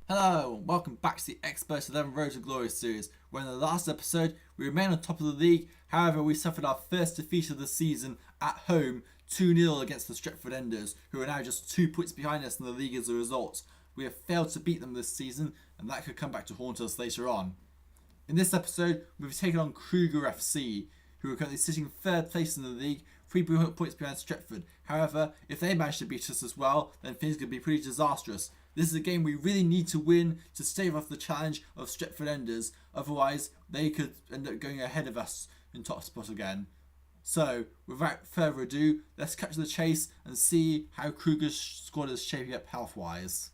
Hello and welcome back to the Xpert 11 Road to Glory series, where in the last episode we remained on top of the league. However, we suffered our first defeat of the season at home, 2-0 against the Stretford Enders, who are now just 2 points behind us in the league as a result. We have failed to beat them this season, and that could come back to haunt us later on. In this episode, we've taken on Kruger FC, who are currently sitting 3rd place in the league, 3 points behind Stretford. However, if they manage to beat us as well, then things could be pretty disastrous. This is a game we really need to win to stave off the challenge of Stretford Enders, otherwise they could end up going ahead of us in top spot again. So, without further ado, let's cut to the chase and see how Kruger's squad is shaping up health-wise.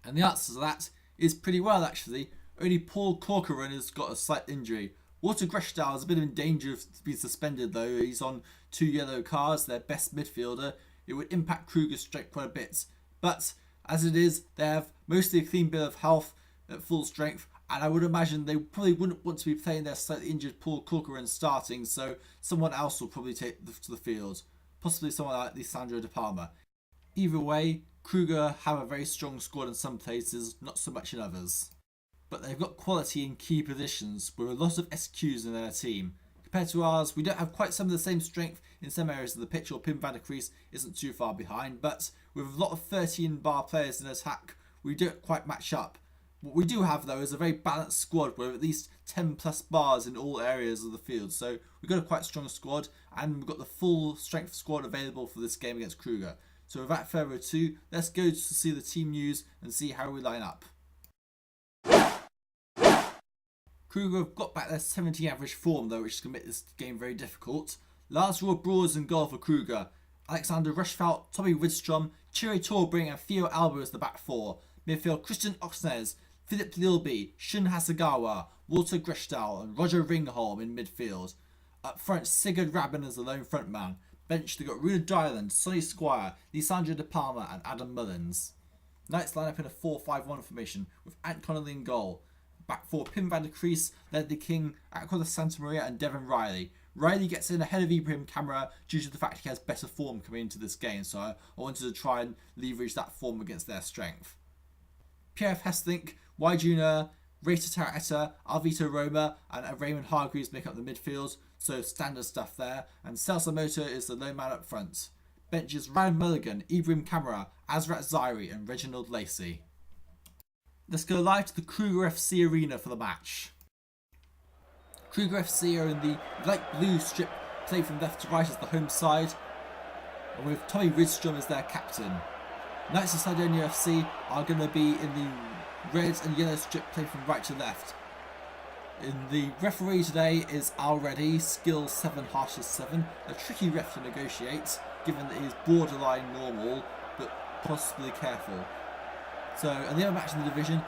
And the answer to that is pretty well actually. Only Paul Corcoran has got a slight injury. Walter Greshdahl is a bit in danger of being suspended though. He's on 2 yellow cards, their best midfielder. It would impact Kruger's strength quite a bit. But as it is, they have mostly a clean bill of health at full strength, and I would imagine they probably wouldn't want to be playing their slightly injured Paul Corcoran starting, so someone else will probably take to the field. Possibly someone like Lisandro De Palma. Either way, Kruger have a very strong squad in some places, not so much in others. But they've got quality in key positions, with a lot of SQs in their team. Compared to ours, we don't have quite some of the same strength in some areas of the pitch, or Pim van der Kruis isn't too far behind, but with a lot of 13 bar players in attack, we don't quite match up. What we do have though is a very balanced squad with at least 10 plus bars in all areas of the field, so we've got a quite strong squad, and we've got the full strength squad available for this game against Kruger. So without further ado, let's go to see the team news and see how we line up. Kruger have got back their 70 average form though, which is going to make this game very difficult. Lars Raw Broers in goal for Kruger. Alexander Rushfeldt, Tommy Widstrom, Chire Torbring and Theo Alba as the back four. Midfield Christian Oxnes, Philip Lilby, Shun Hasagawa, Walter Greshdahl and Roger Ringholm in midfield. Up front, Sigurd Rabin as the lone frontman. Bench, they've got Runa Dyland, Sonny Squire, Lisandro De Palma and Adam Mullins. Knights line up in a 4-5-1 formation with Ant Connolly in goal. Back four, Pim van der Kruis, Ledley King, Aquila Santa Maria and Devin Reilly. Reilly gets in ahead of Ibrahim Qamara due to the fact he has better form coming into this game, so I wanted to try and leverage that form against their strength. Pierre Of Hesslink, Y Junior, Ray Tataw Eta, Alvito Roma and Raymond Hargreaves make up the midfield, so standard stuff there, and Celso Mota is the lone man up front. Benches Ryan Mulligan, Ibrahim Qamara, Azrat Zairi and Reginald Lacey. Let's go live to the Kruger FC arena for the match. Kruger FC are in the light blue strip, played from left to right as the home side, and with Tommy Widstrom as their captain. Knights of Cydonia FC are going to be in the red and yellow strip, played from right to left. In the referee today is already skill 7 harshness 7, a tricky ref to negotiate, given that he is borderline normal, but possibly careful. So, and the other match in the division,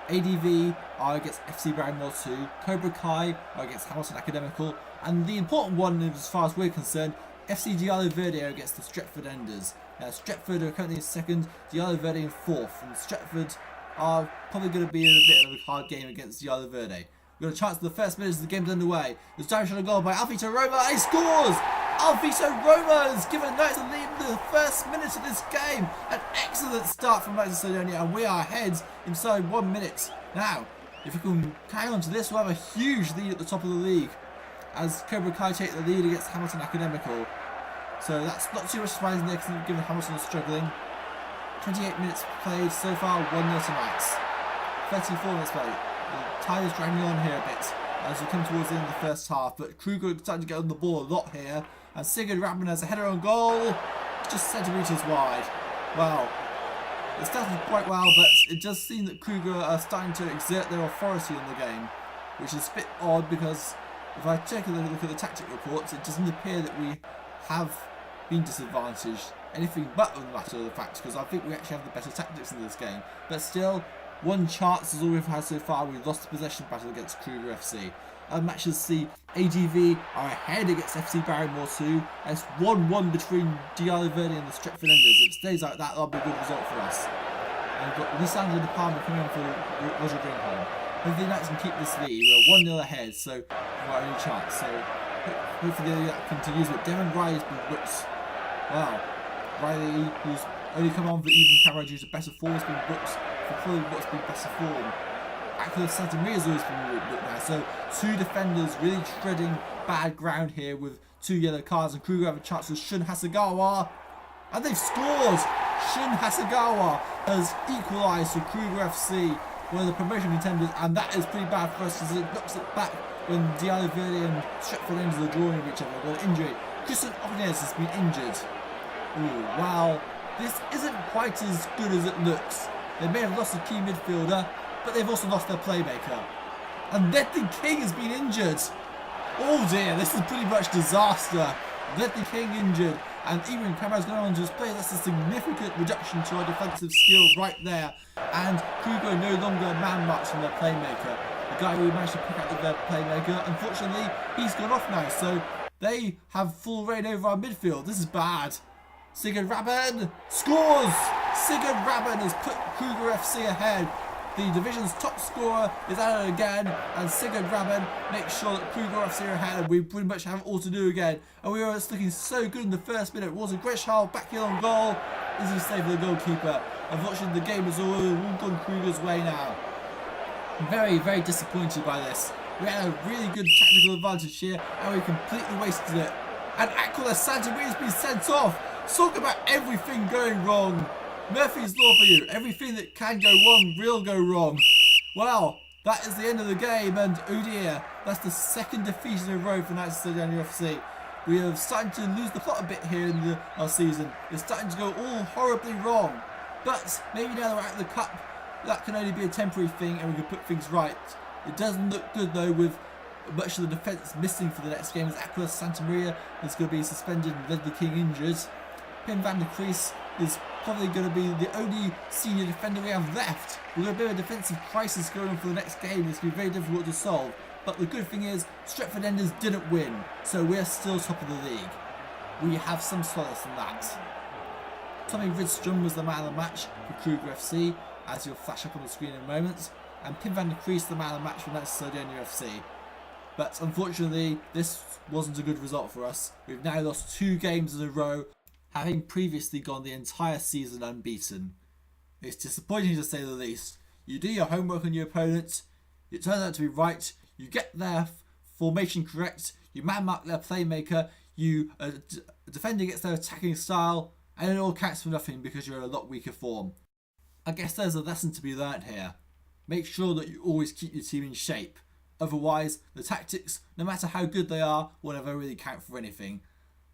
ADV are against FC Barrymore 2, Cobra Kai are against Hamilton Academical, and the important one as far as we're concerned, FC Diallo Verde are against the Stretford Enders. Now Stretford are currently in 2nd, Diallo Verde in 4th, and Stretford are probably going to be in a bit of a hard game against Diallo Verde. We've got a chance in the first minute as the game's underway. There's direct on goal by Alvito Roma, and he scores! Alvito Roma has given Knights a lead in the first minute of this game. An excellent start from Knights of Cydonia, and we are ahead inside 1 minute. Now, if we can carry on to this, we'll have a huge lead at the top of the league as Cobra Kai take the lead against Hamilton Academical. So that's not too much surprising there, given Hamilton is struggling. 28 minutes played so far, 1-0 to Knights. 34 minutes played. The tide is dragging on here a bit as we come towards the end of the first half, but Kruger is starting to get on the ball a lot here, and Sigurd Rabin has a header on goal, just centimetres wide. Wow, it started quite well, but it does seem that Kruger are starting to exert their authority in the game, which is a bit odd because if I take a look at the tactic reports, it doesn't appear that we have been disadvantaged, anything but the matter of the fact, because I think we actually have the better tactics in this game, but still, one chance is all we've had so far. We've lost the possession battle against Kruger FC. Other matches see ADV are ahead against FC Barrymore 2. And it's 1-1 between Diallo Verde and the Stretford Enders. If it stays like that, that'll be a good result for us. And we've got Lisandro De Palma coming on for Roger Ringholm. Hopefully Knights can keep this lead. We're 1-0 ahead, so we've got any chance. So hopefully that continues. But Devin Reilly's been booked. Wow. Reilly, who's only come on for even camera due to better form, has been booked for probably what's been better form. Aquila Santa Maria's always been looked now, so two defenders really treading bad ground here with 2 yellow cards, and Kruger have a chance with Shun Hasegawa, and they've scored! Shun Hasegawa has equalised for Kruger FC, one of the promotion contenders, and that is pretty bad for us because it knocks it back when DF and Stretford Enders are drawing with each other. Got an injury. Christian Ognes has been injured. Ooh, wow. This isn't quite as good as it looks. They may have lost a key midfielder, but they've also lost their playmaker. And Ledley King has been injured. Oh dear, this is pretty much disaster. Ledley King injured, and Ibrahim Qamara is going on to his play. That's a significant reduction to our defensive skill right there. And Kruger no longer man marks from their playmaker. The guy who managed to pick out their playmaker, unfortunately, he's gone off now. So they have full reign over our midfield. This is bad. Sigurd Rabin scores! Sigurd Rabin has put Kruger FC ahead. The division's top scorer is at it again, and Sigurd Rabin makes sure that Kruger FC are ahead, and we pretty much have all to do again. And we were looking so good in the first minute. Walter Greshal back here on goal. Easy save for the goalkeeper. Unfortunately, the game is all gone Kruger's way now. I'm very, very disappointed by this. We had a really good tactical advantage here, and we completely wasted it. And Aquila Santa Maria's been sent off. Talk about everything going wrong. Murphy's Law for you. Everything that can go wrong will go wrong. Well, that is the end of the game, and oh dear, that's the second defeat in a row for United Stadium FC. We are starting to lose the plot a bit here in our season. It's starting to go all horribly wrong. But maybe now that we're out of the cup, that can only be a temporary thing, and we can put things right. It doesn't look good though, with much of the defence missing for the next game, as Aquila Santa Maria is going to be suspended and Ledley King injured. Pim van der Kruis is probably going to be the only senior defender we have left. We've got a bit of a defensive crisis going on for the next game. It's going to be very difficult to solve. But the good thing is, Stretford Enders didn't win, so we're still top of the league. We have some solace in that. Tommy Rydstrom was the man of the match for Kruger FC, as you'll flash up on the screen in a moment, and Pim van der Kruis the man of the match for United Stadium FC. But unfortunately, this wasn't a good result for us. We've now lost 2 games in a row, having previously gone the entire season unbeaten. It's disappointing to say the least. You do your homework on your opponent, it turns out to be right, you get their formation correct, you man mark their playmaker, you defend against their attacking style, and it all counts for nothing because you're in a lot weaker form. I guess there's a lesson to be learnt here. Make sure that you always keep your team in shape. Otherwise, the tactics, no matter how good they are, will never really count for anything.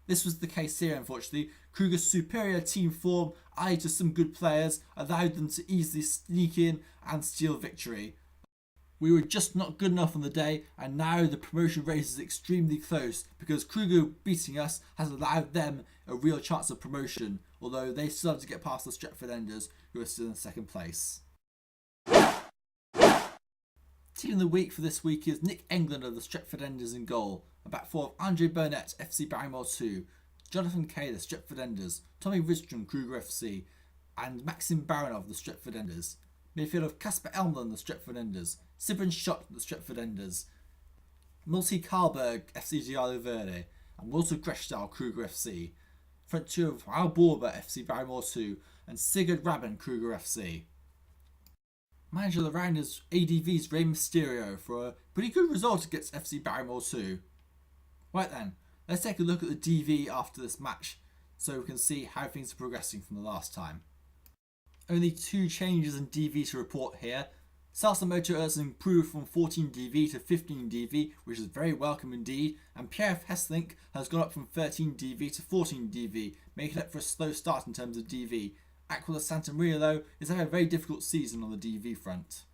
This was the case here, unfortunately. Kruger's superior team form, added to some good players, allowed them to easily sneak in and steal victory. We were just not good enough on the day, and now the promotion race is extremely close because Kruger beating us has allowed them a real chance of promotion, although they still have to get past the Stretford Enders, who are still in second place. Team of the week for this week is Nick England of the Stretford Enders in goal, a back four of Andre Burnett, FC Barrymore 2, Jonathan Kay, the Stretford Enders, Tommy Rydstrom, Kruger FC, and Maxim Baranov, the Stretford Enders. Midfield of Kasper Elmland, the Stretford Enders, Sibrin Schott, the Stretford Enders, Multi Karlberg, FC Giallo Verde, and Walter Greshdahl, Kruger FC. Front two of Raul Borba, FC Barrymore 2, and Sigurd Rabin, Kruger FC. Manager of the round is ADV's Rey Mysterio for a pretty good result against FC Barrymore 2. Right then, let's take a look at the DV after this match so we can see how things are progressing from the last time. Only 2 changes in DV to report here. Celso Mota has improved from 14 DV to 15 DV, which is very welcome indeed, and Pierre Of Hesslink has gone up from 13 DV to 14 DV, making up for a slow start in terms of DV. Aquila Santa Maria, though, is having a very difficult season on the DV front.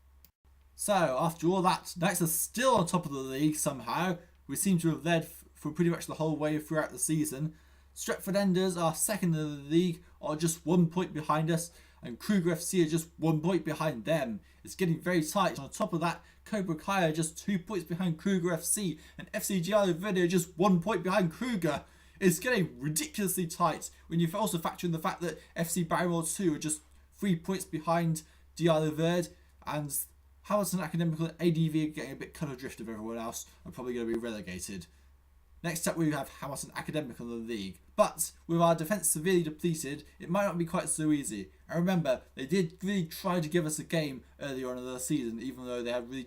So, after all that, Knights are still on top of the league somehow. We seem to have led for pretty much the whole way throughout the season. Stretford Enders are second in the league, are just 1 point behind us, and Kruger FC are just 1 point behind them. It's getting very tight. On top of that, Cobra Kai are just 2 points behind Kruger FC, and FC Giallo Verde are just 1 point behind Kruger. It's getting ridiculously tight when you also factor in the fact that FC Barrymore 2 are just 3 points behind Giallo Verde, and Hamilton Academical and ADV are getting a bit cut adrift of everyone else and probably going to be relegated. Next up we have Hamilton Academic on the league. But with our defence severely depleted, it might not be quite so easy. And remember, they did really try to give us a game earlier on in the season, even though they had really